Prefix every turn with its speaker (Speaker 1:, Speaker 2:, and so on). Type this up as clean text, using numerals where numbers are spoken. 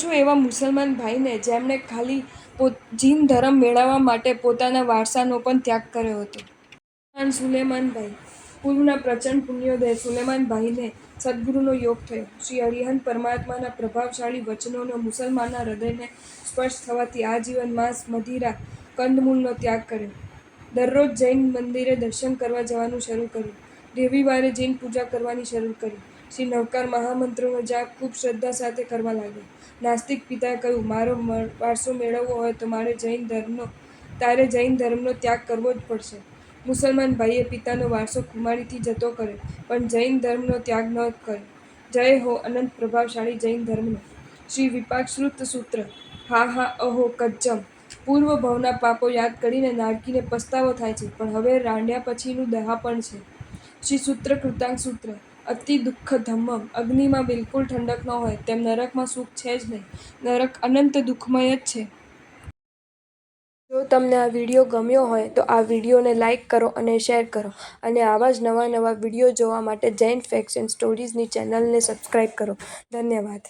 Speaker 1: છું એવા મુસલમાન ભાઈને જેમણે ખાલી જીન ધર્મ મેળવવા માટે પોતાના વારસાનો પણ ત્યાગ કર્યો હતો. મહાન સુલેમાનભાઈ. પૂર્વના પ્રચંડ પુણ્યોદય સુલેમાનભાઈને સદ્ગુરુનો યોગ થયો. શ્રી અરિહંત પરમાત્માના પ્રભાવશાળી વચનોનો મુસલમાનના હૃદયને સ્પર્શ થવાથી આજીવન માંસ, મદિરા, કંદમૂળનો ત્યાગ કર્યો. દરરોજ જૈન મંદિરે દર્શન કરવા જવાનું શરૂ કર્યું. રવિવારે જૈન પૂજા કરવાની શરૂ કરી. શ્રી નવકાર મહામંત્રનો જાપ ખૂબ શ્રદ્ધા સાથે કરવા લાગ્યો. નાસ્તિક પિતાએ કહ્યું, મારો વારસો મેળવવો હોય તો તારે જૈન ધર્મનો ત્યાગ કરવો જ પડશે. મુસલમાન ભાઈએ પિતાનો વારસો ખુમારીથી જતો કર્યો, પણ જૈન ધર્મનો ત્યાગ ન કર્યો. જય હો અનંત પ્રભાવશાળી જૈન ધર્મનો. શ્રી વિપાકશ્રુત સૂત્ર. હા હા અહો કજ્જમ. પૂર્વ ભવના પાપો યાદ કરીને નારકીને પસ્તાવો થાય છે, પણ હવે રાંડ્યા પછીનું ડહાપણ છે. શ્રી સૂત્ર કૃતાંક સૂત્ર. અતિ દુઃખ ધમ્મમ. અગ્નિમાં બિલકુલ ઠંડક ન હોય તેમ નરકમાં સુખ છે જ નહીં. નરક અનંત દુઃખમય જ છે. જો તમને આ વિડીયો ગમ્યો હોય તો આ વિડીયોને લાઇક કરો અને શેર કરો, અને આવા જ નવા વિડીયો જોવા માટે જૈન ફેક્ટ્સ એન્ડ સ્ટોરીઝની ચેનલને સબસ્ક્રાઇબ કરો. ધન્યવાદ.